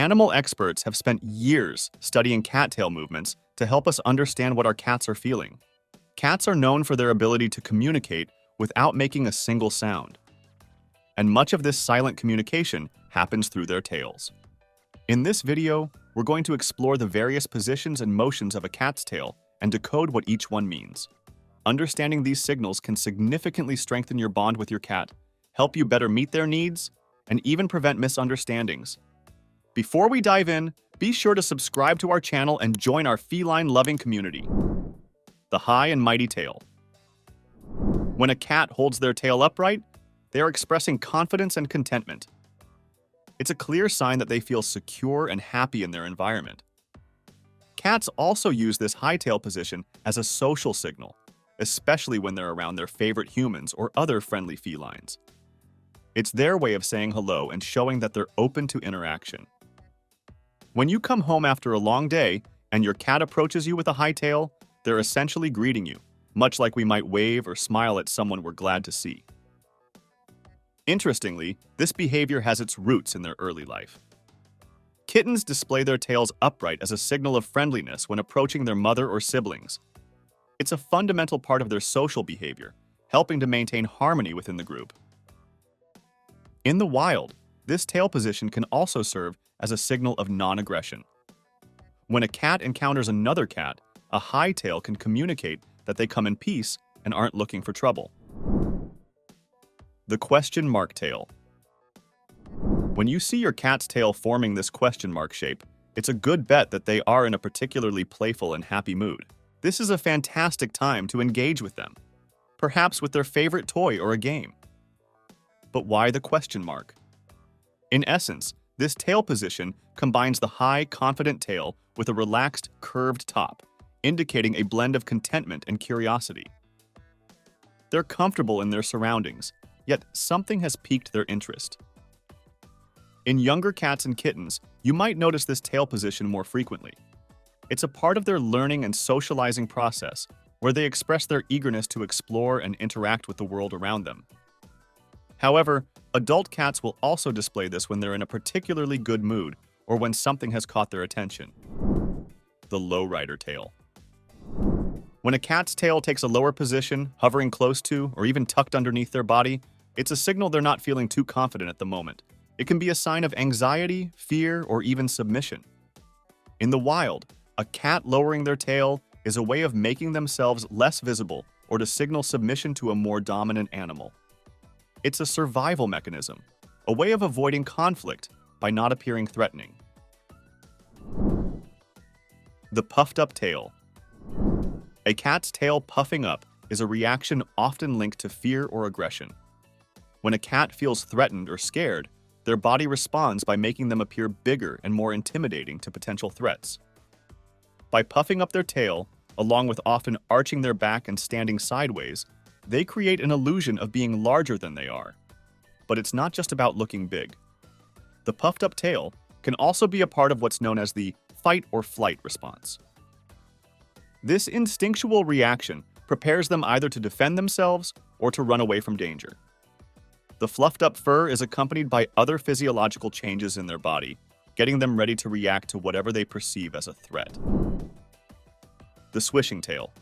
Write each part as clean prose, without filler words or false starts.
Animal experts have spent years studying cattail movements to help us understand what our cats are feeling. Cats are known for their ability to communicate without making a single sound. And much of this silent communication happens through their tails. In this video, we're going to explore the various positions and motions of a cat's tail and decode what each one means. Understanding these signals can significantly strengthen your bond with your cat, help you better meet their needs, and even prevent misunderstandings. Before we dive in, be sure to subscribe to our channel and join our feline-loving community. The high and mighty tail. When a cat holds their tail upright, they are expressing confidence and contentment. It's a clear sign that they feel secure and happy in their environment. Cats also use this high tail position as a social signal, especially when they're around their favorite humans or other friendly felines. It's their way of saying hello and showing that they're open to interaction. When you come home after a long day and your cat approaches you with a high tail, they're essentially greeting you, much like we might wave or smile at someone we're glad to see. Interestingly, this behavior has its roots in their early life. Kittens display their tails upright as a signal of friendliness when approaching their mother or siblings. It's a fundamental part of their social behavior, helping to maintain harmony within the group. In the wild, this tail position can also serve as a signal of non-aggression. When a cat encounters another cat, a high tail can communicate that they come in peace and aren't looking for trouble. The question mark tail. When you see your cat's tail forming this question mark shape, it's a good bet that they are in a particularly playful and happy mood. This is a fantastic time to engage with them, perhaps with their favorite toy or a game. But why the question mark? In essence, this tail position combines the high, confident tail with a relaxed, curved top, indicating a blend of contentment and curiosity. They're comfortable in their surroundings, yet something has piqued their interest. In younger cats and kittens, you might notice this tail position more frequently. It's a part of their learning and socializing process, where they express their eagerness to explore and interact with the world around them. However, adult cats will also display this when they're in a particularly good mood or when something has caught their attention. The lowrider tail. When a cat's tail takes a lower position, hovering close to or even tucked underneath their body, it's a signal they're not feeling too confident at the moment. It can be a sign of anxiety, fear, or even submission. In the wild, a cat lowering their tail is a way of making themselves less visible or to signal submission to a more dominant animal. It's a survival mechanism, a way of avoiding conflict by not appearing threatening. The puffed up tail. A cat's tail puffing up is a reaction often linked to fear or aggression. When a cat feels threatened or scared, their body responds by making them appear bigger and more intimidating to potential threats. By puffing up their tail, along with often arching their back and standing sideways, they create an illusion of being larger than they are. But it's not just about looking big. The puffed up tail can also be a part of what's known as the fight or flight response. This instinctual reaction prepares them either to defend themselves or to run away from danger. The fluffed up fur is accompanied by other physiological changes in their body, getting them ready to react to whatever they perceive as a threat. The swishing tail.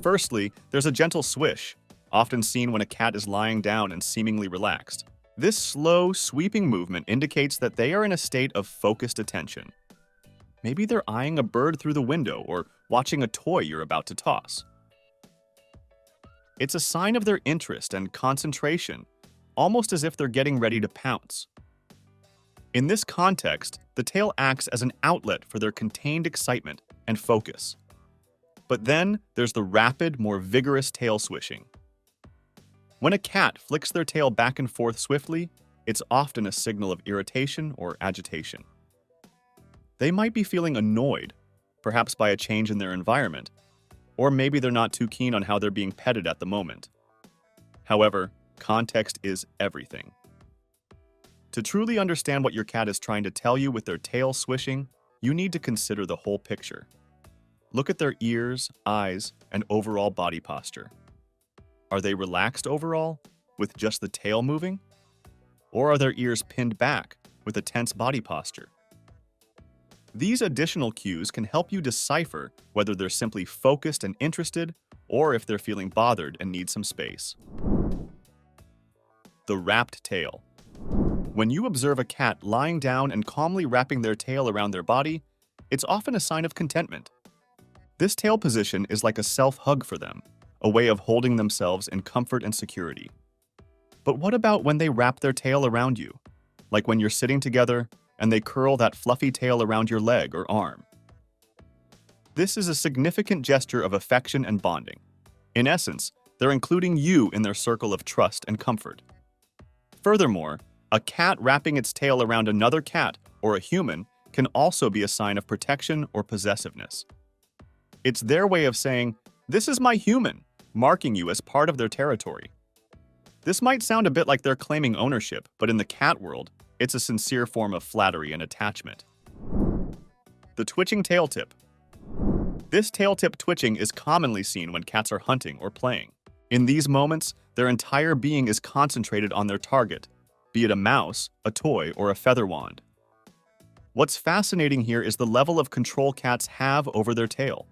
Firstly, there's a gentle swish, often seen when a cat is lying down and seemingly relaxed. This slow, sweeping movement indicates that they are in a state of focused attention. Maybe they're eyeing a bird through the window or watching a toy you're about to toss. It's a sign of their interest and concentration, almost as if they're getting ready to pounce. In this context, the tail acts as an outlet for their contained excitement and focus. But then there's the rapid, more vigorous tail swishing. When a cat flicks their tail back and forth swiftly, it's often a signal of irritation or agitation. They might be feeling annoyed, perhaps by a change in their environment, or maybe they're not too keen on how they're being petted at the moment. However, context is everything. To truly understand what your cat is trying to tell you with their tail swishing, you need to consider the whole picture. Look at their ears, eyes, and overall body posture. Are they relaxed overall, with just the tail moving? Or are their ears pinned back, with a tense body posture. These additional cues can help you decipher whether they're simply focused and interested or if they're feeling bothered and need some space. The wrapped tail. When you observe a cat lying down and calmly wrapping their tail around their body, it's often a sign of contentment. This tail position is like a self-hug for them, a way of holding themselves in comfort and security. But what about when they wrap their tail around you? Like when you're sitting together and they curl that fluffy tail around your leg or arm. This is a significant gesture of affection and bonding. In essence, they're including you in their circle of trust and comfort. Furthermore, a cat wrapping its tail around another cat or a human can also be a sign of protection or possessiveness. It's their way of saying, "This is my human," marking you as part of their territory. This might sound a bit like they're claiming ownership, but in the cat world, it's a sincere form of flattery and attachment. The twitching tail tip. This tail tip twitching is commonly seen when cats are hunting or playing. In these moments, their entire being is concentrated on their target, be it a mouse, a toy, or a feather wand. What's fascinating here is the level of control cats have over their tail.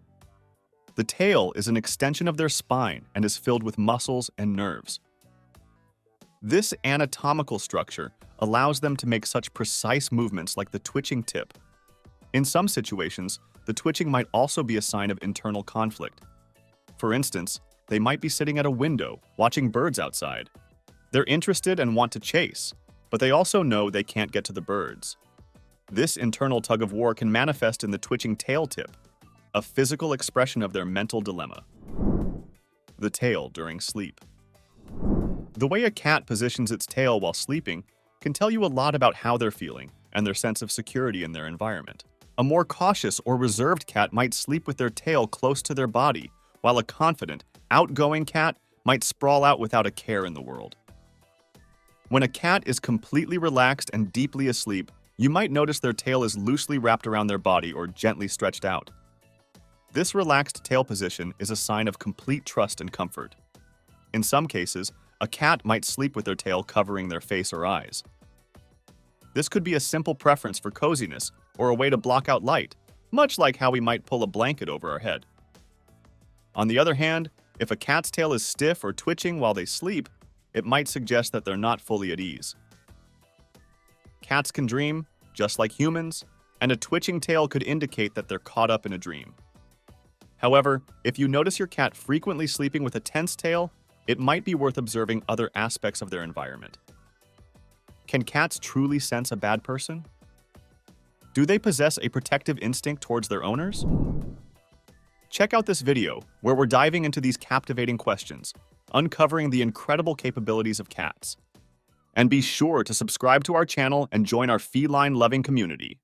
The tail is an extension of their spine and is filled with muscles and nerves. This anatomical structure allows them to make such precise movements like the twitching tip. In some situations, the twitching might also be a sign of internal conflict. For instance, they might be sitting at a window, watching birds outside. They're interested and want to chase, but they also know they can't get to the birds. This internal tug-of-war can manifest in the twitching tail tip, a physical expression of their mental dilemma. The tail during sleep. The way a cat positions its tail while sleeping can tell you a lot about how they're feeling and their sense of security in their environment. A more cautious or reserved cat might sleep with their tail close to their body, while a confident, outgoing cat might sprawl out without a care in the world. When a cat is completely relaxed and deeply asleep, you might notice their tail is loosely wrapped around their body or gently stretched out. This relaxed tail position is a sign of complete trust and comfort. In some cases, a cat might sleep with their tail covering their face or eyes. This could be a simple preference for coziness or a way to block out light, much like how we might pull a blanket over our head. On the other hand, if a cat's tail is stiff or twitching while they sleep, it might suggest that they're not fully at ease. Cats can dream, just like humans, and a twitching tail could indicate that they're caught up in a dream. However, if you notice your cat frequently sleeping with a tense tail, it might be worth observing other aspects of their environment. Can cats truly sense a bad person? Do they possess a protective instinct towards their owners? Check out this video, where we're diving into these captivating questions, uncovering the incredible capabilities of cats. And be sure to subscribe to our channel and join our feline-loving community.